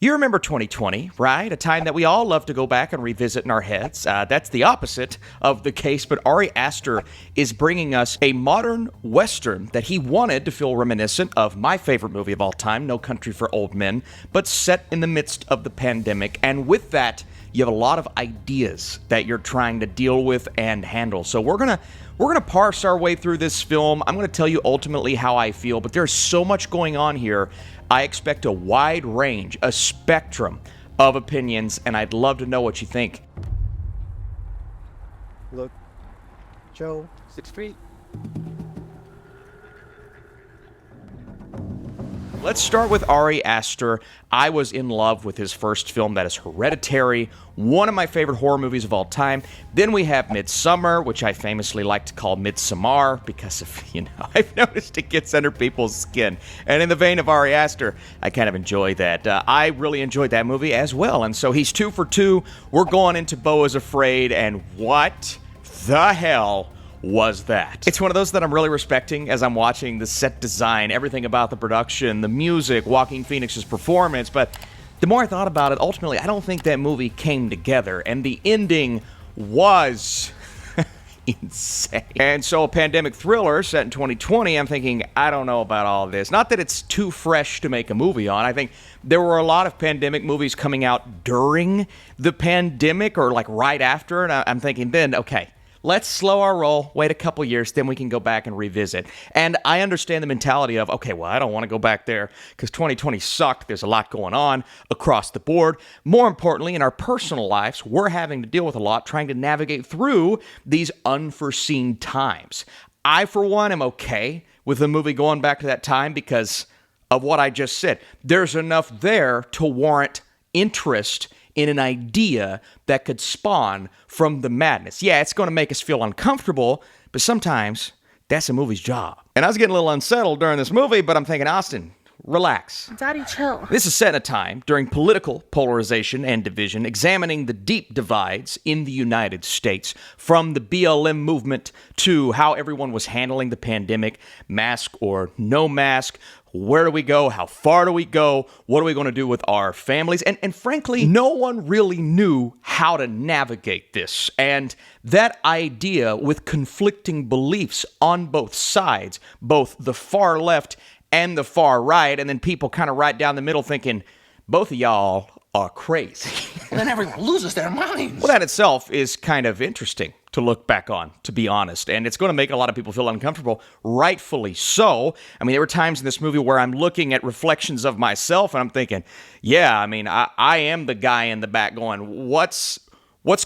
You remember 2020, right? A time that we all love to go back and revisit in our heads. That's the opposite of the case, but Ari Aster is bringing us a modern Western that he wanted to feel reminiscent of my favorite movie of all time, No Country for Old Men, but set in the midst of the pandemic. And with that, you have a lot of ideas that you're trying to deal with and handle. So we're gonna parse our way through this film. I'm gonna tell you ultimately how I feel, but there's so much going on here. I expect a wide range, a spectrum of opinions, and I'd love to know what you think. Look, Joe, 6 feet. Let's start with Ari Aster. I was in love with his first film, that is Hereditary, one of my favorite horror movies of all time. Then we have Midsommar, which I famously like to call Midsommar because of, I've noticed it gets under people's skin. And in the vein of Ari Aster, I kind of enjoy that. I really enjoyed that movie as well. And so he's 2 for 2. We're going into Beau is Afraid, and what the hell was that? It's one of those that I'm really respecting as I'm watching the set design, everything about the production, the music, Joaquin Phoenix's performance, but the more I thought about it, ultimately, I don't think that movie came together, and the ending was insane. And so a pandemic thriller set in 2020, I'm thinking, I don't know about all of this. Not that it's too fresh to make a movie on. I think there were a lot of pandemic movies coming out during the pandemic or like right after, and I'm thinking then, okay, let's slow our roll, wait a couple years, then we can go back and revisit. And I understand the mentality of, okay, well, I don't want to go back there because 2020 sucked. There's a lot going on across the board. More importantly, in our personal lives, we're having to deal with a lot, trying to navigate through these unforeseen times. I, for one, am okay with the movie going back to that time because of what I just said. There's enough there to warrant interest in an idea that could spawn from the madness. Yeah, it's going to make us feel uncomfortable, but sometimes that's a movie's job. And I was getting a little unsettled during this movie, but I'm thinking, Austin, relax. Daddy, chill. This is set in a time during political polarization and division, examining the deep divides in the United States, from the BLM movement to how everyone was handling the pandemic, mask or no mask. Where do we go? How far do we go? What are we going to do with our families? And frankly, no one really knew how to navigate this. And that idea with conflicting beliefs on both sides, both the far left and the far right, and then people kind of right down the middle thinking, both of y'all are crazy. And then everyone loses their minds. Well, that itself is kind of interesting to look back on, to be honest. And it's going to make a lot of people feel uncomfortable, rightfully so. I mean, there were times in this movie where I'm looking at reflections of myself and I'm thinking, yeah, I mean, I am the guy in the back going, what's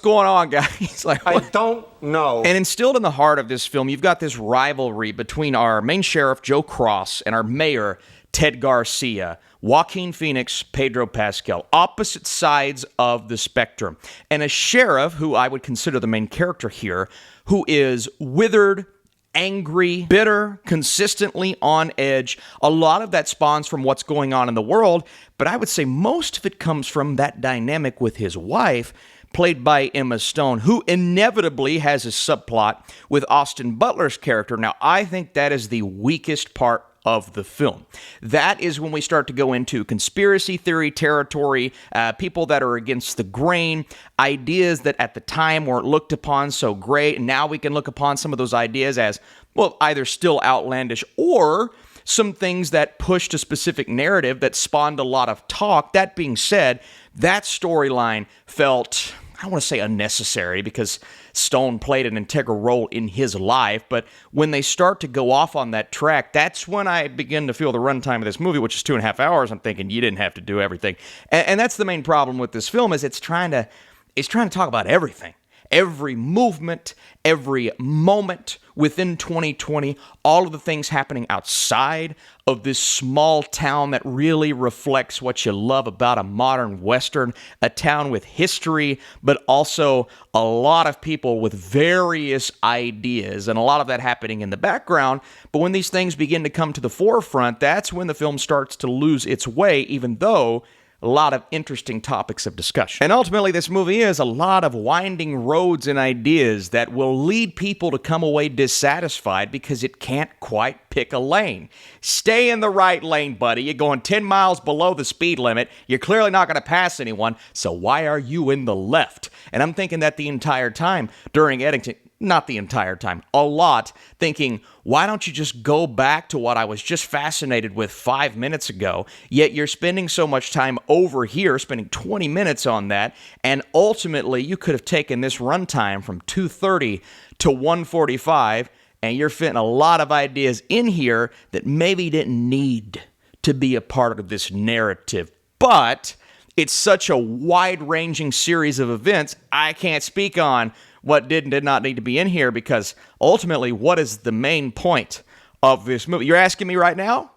going on, guys? Like, I don't know. And instilled in the heart of this film, you've got this rivalry between our main sheriff, Joe Cross, and our mayor, Ted Garcia. Joaquin Phoenix, Pedro Pascal, opposite sides of the spectrum. And a sheriff, who I would consider the main character here, who is withered, angry, bitter, consistently on edge. A lot of that spawns from what's going on in the world, but I would say most of it comes from that dynamic with his wife, played by Emma Stone, who inevitably has a subplot with Austin Butler's character. Now, I think that is the weakest part of the film. That is when we start to go into conspiracy theory territory, people that are against the grain, ideas that at the time weren't looked upon so great, and now we can look upon some of those ideas as, well, either still outlandish or some things that pushed a specific narrative that spawned a lot of talk. That being said, that storyline felt, I don't want to say unnecessary because Stone played an integral role in his life, but when they start to go off on that track, that's when I begin to feel the runtime of this movie, which is 2.5 hours. I'm thinking you didn't have to do everything. And that's the main problem with this film, is it's trying to talk about everything. Every movement, every moment within 2020, all of the things happening outside of this small town that really reflects what you love about a modern Western, a town with history, but also a lot of people with various ideas, and a lot of that happening in the background. But when these things begin to come to the forefront, that's when the film starts to lose its way, even though a lot of interesting topics of discussion. And ultimately, this movie is a lot of winding roads and ideas that will lead people to come away dissatisfied because it can't quite pick a lane. Stay in the right lane, buddy. You're going 10 miles below the speed limit. You're clearly not going to pass anyone, so why are you in the left? And I'm thinking that the entire time during Eddington, not the entire time, a lot, thinking, why don't you just go back to what I was just fascinated with 5 minutes ago, yet you're spending so much time over here, spending 20 minutes on that, and ultimately you could have taken this runtime from 2:30 to 1:45, and you're fitting a lot of ideas in here that maybe didn't need to be a part of this narrative. But it's such a wide-ranging series of events, I can't speak on what did and did not need to be in here, because ultimately, what is the main point of this movie? You're asking me right now?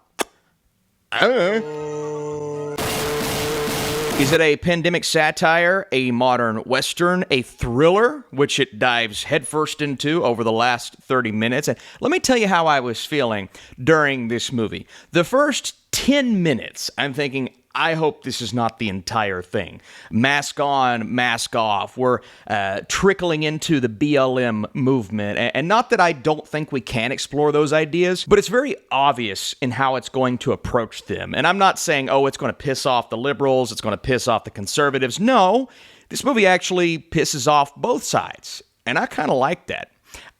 I don't know. Is it a pandemic satire, a modern Western, a thriller, which it dives headfirst into over the last 30 minutes? And let me tell you how I was feeling during this movie. The first 10 minutes, I'm thinking, I hope this is not the entire thing. Mask on, mask off. We're trickling into the BLM movement. And not that I don't think we can explore those ideas, but it's very obvious in how it's going to approach them. And I'm not saying, oh, it's going to piss off the liberals, it's going to piss off the conservatives. No, this movie actually pisses off both sides. And I kind of like that.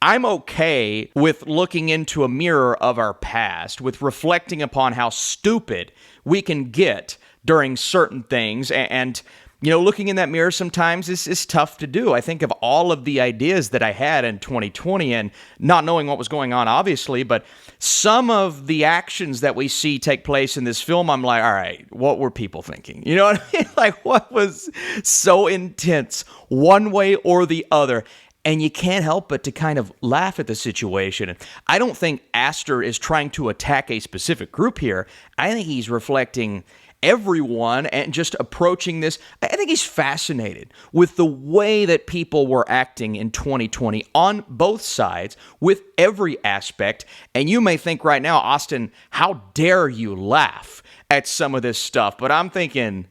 I'm okay with looking into a mirror of our past, with reflecting upon how stupid we can get during certain things. And you know, looking in that mirror sometimes is tough to do. I think of all of the ideas that I had in 2020 and not knowing what was going on, obviously, but some of the actions that we see take place in this film, I'm like, all right, what were people thinking? You know what I mean? Like, what was so intense one way or the other? And you can't help but to kind of laugh at the situation. I don't think Aster is trying to attack a specific group here. I think he's reflecting everyone and just approaching this. I think he's fascinated with the way that people were acting in 2020 on both sides with every aspect. And you may think right now, Austin, how dare you laugh at some of this stuff? But I'm thinking,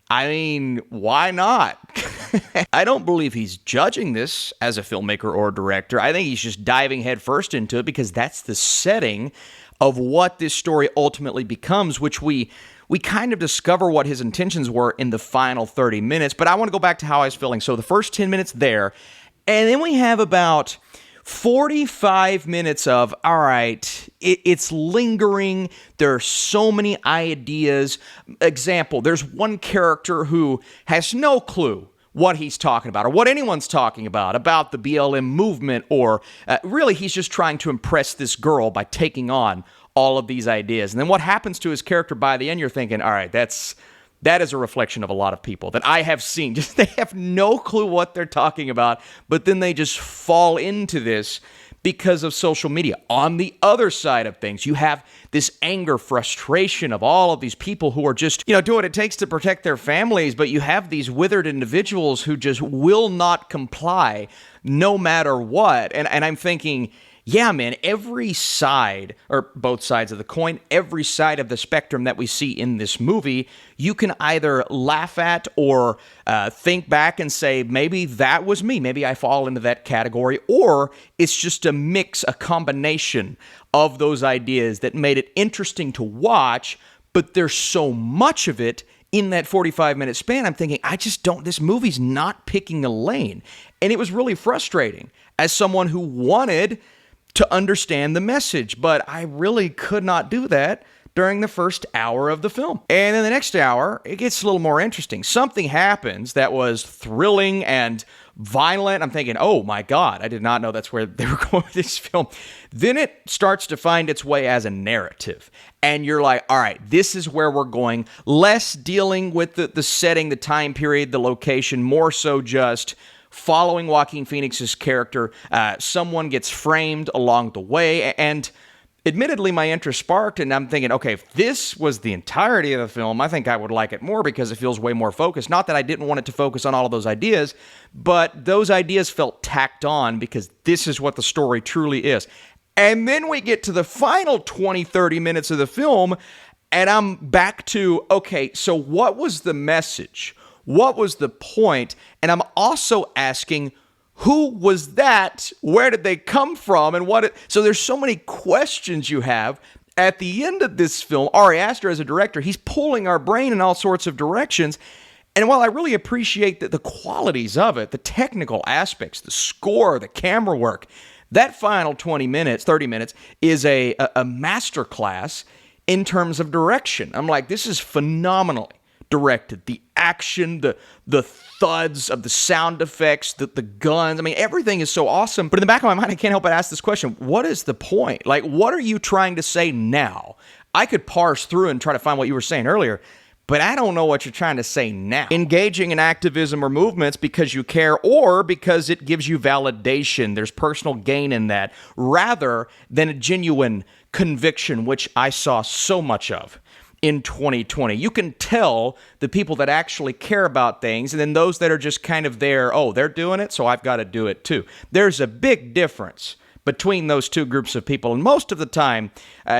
I mean, why not? I don't believe he's judging this as a filmmaker or director. I think he's just diving headfirst into it because that's the setting of what this story ultimately becomes, which we kind of discover what his intentions were in the final 30 minutes. But I want to go back to how I was feeling. So the first 10 minutes there, and then we have about 45 minutes of, all right, it's lingering. There are so many ideas. Example, there's one character who has no clue what he's talking about or what anyone's talking about the BLM movement, or really he's just trying to impress this girl by taking on all of these ideas. And then what happens to his character by the end, you're thinking, all right, that is a reflection of a lot of people that I have seen. Just they have no clue what they're talking about, but then they just fall into this because of social media. On the other side of things, you have this anger, frustration of all of these people who are just, do what it takes to protect their families, but you have these withered individuals who just will not comply no matter what. And I'm thinking, yeah, man, every side, or both sides of the coin, every side of the spectrum that we see in this movie, you can either laugh at or think back and say, maybe that was me, maybe I fall into that category, or it's just a mix, a combination of those ideas that made it interesting to watch, but there's so much of it in that 45-minute span. I'm thinking, this movie's not picking a lane. And it was really frustrating as someone who wanted to understand the message, but I really could not do that during the first hour of the film. And in the next hour, it gets a little more interesting. Something happens that was thrilling and violent. I'm thinking, oh my God, I did not know that's where they were going with this film. Then it starts to find its way as a narrative. And you're like, all right, this is where we're going. Less dealing with the setting, the time period, the location, more so just following Joaquin Phoenix's character. Someone gets framed along the way, and admittedly, my interest sparked, and I'm thinking, okay, if this was the entirety of the film, I think I would like it more because it feels way more focused. Not that I didn't want it to focus on all of those ideas, but those ideas felt tacked on because this is what the story truly is. And then we get to the final 20, 30 minutes of the film, And I'm back to, okay, so what was the message? What was the point? And I'm also asking, who was that? Where did they come from? And so there's so many questions you have. At the end of this film, Ari Aster as a director, he's pulling our brain in all sorts of directions. And while I really appreciate the qualities of it, the technical aspects, the score, the camera work, that final 30 minutes is a masterclass in terms of direction. I'm like, this is phenomenally directed. The action, the thuds of the sound effects, the guns. I mean, everything is so awesome. But in the back of my mind, I can't help but ask this question. What is the point? Like, what are you trying to say now? I could parse through and try to find what you were saying earlier, but I don't know what you're trying to say now. Engaging in activism or movements because you care or because it gives you validation. There's personal gain in that, rather than a genuine conviction, which I saw so much of in 2020. You can tell the people that actually care about things, and then those that are just kind of there, oh, they're doing it, so I've got to do it too. There's a big difference between those two groups of people, and most of the time,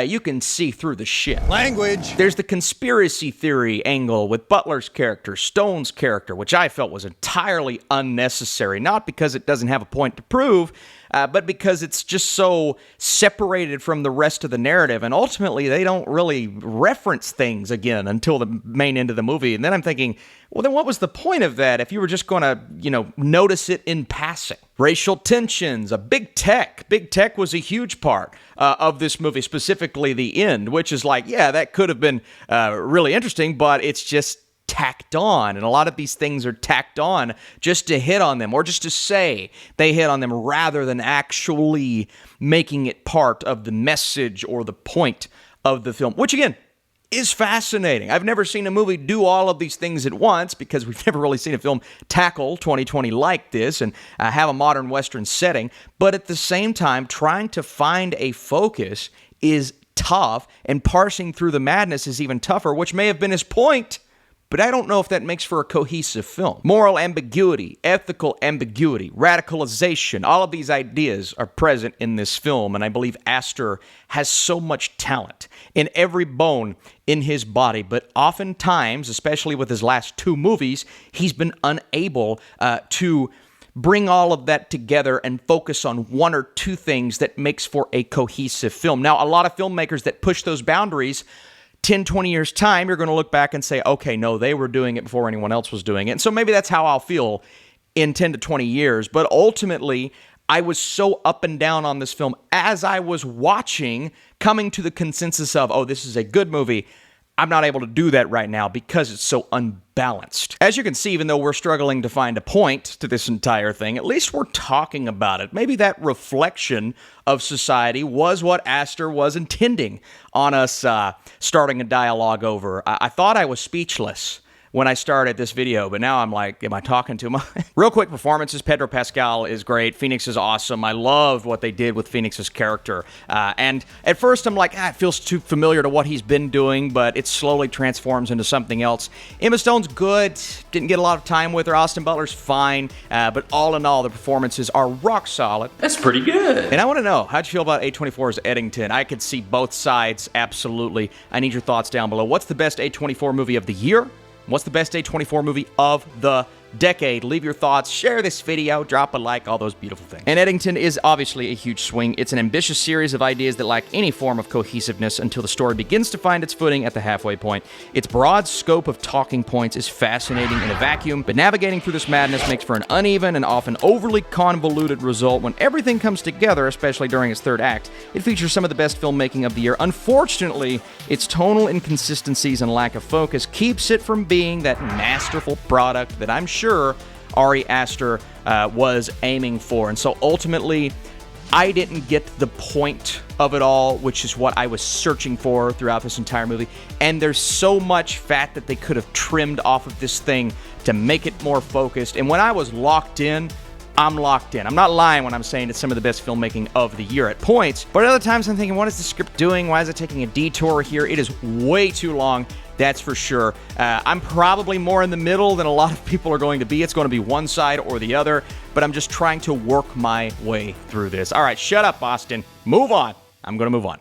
you can see through the shit. Language. There's the conspiracy theory angle with Butler's character, Stone's character, which I felt was entirely unnecessary, not because it doesn't have a point to prove, but because it's just so separated from the rest of the narrative, and ultimately they don't really reference things again until the main end of the movie. And then I'm thinking, well, then what was the point of that if you were just going to, notice it in passing? Racial tensions, big tech. Big tech was a huge part of this movie, specifically the end, which is like, yeah, that could have been really interesting, but it's just tacked on. And a lot of these things are tacked on just to hit on them or just to say they hit on them rather than actually making it part of the message or the point of the film, which again is fascinating. I've never seen a movie do all of these things at once because we've never really seen a film tackle 2020 like this and have a modern Western setting. But at the same time, trying to find a focus is tough, and parsing through the madness is even tougher, which may have been his point. But I don't know if that makes for a cohesive film. Moral ambiguity, ethical ambiguity, radicalization, all of these ideas are present in this film, and I believe Aster has so much talent in every bone in his body, but oftentimes, especially with his last two movies, he's been unable to bring all of that together and focus on one or two things that makes for a cohesive film. Now, a lot of filmmakers that push those boundaries 10, 20 years' time, you're going to look back and say, okay, no, they were doing it before anyone else was doing it. And so maybe that's how I'll feel in 10 to 20 years. But ultimately, I was so up and down on this film as I was watching, coming to the consensus of, oh, this is a good movie. I'm not able to do that right now because it's so unbalanced. As you can see, even though we're struggling to find a point to this entire thing, at least we're talking about it. Maybe that reflection of society was what Aster was intending on us starting a dialogue over. I thought I was speechless when I started this video, but now I'm like, am I talking too much? Real quick performances. Pedro Pascal is great. Phoenix is awesome. I loved what they did with Phoenix's character. And at first I'm like, it feels too familiar to what he's been doing, but it slowly transforms into something else. Emma Stone's good. Didn't get a lot of time with her. Austin Butler's fine. But all in all, the performances are rock solid. That's pretty good. And I want to know, how'd you feel about A24's Eddington? I could see both sides, absolutely. I need your thoughts down below. What's the best A24 movie of the year? What's the best A24 movie of the decade? Leave your thoughts, share this video, drop a like, all those beautiful things. And Eddington is obviously a huge swing. It's an ambitious series of ideas that lack any form of cohesiveness until the story begins to find its footing at the halfway point. Its broad scope of talking points is fascinating in a vacuum, but navigating through this madness makes for an uneven and often overly convoluted result. When everything comes together, especially during its third act, it features some of the best filmmaking of the year. Unfortunately, its tonal inconsistencies and lack of focus keeps it from being that masterful product that I'm sure Ari Aster was aiming for. And so ultimately, I didn't get the point of it all, which is what I was searching for throughout this entire movie. And there's so much fat that they could have trimmed off of this thing to make it more focused. And when I was locked in, I'm locked in. I'm not lying when I'm saying it's some of the best filmmaking of the year at points. But at other times, I'm thinking, what is the script doing? Why is it taking a detour here? It is way too long. That's for sure. I'm probably more in the middle than a lot of people are going to be. It's going to be one side or the other, but I'm just trying to work my way through this. All right, shut up, Boston. Move on. I'm going to move on.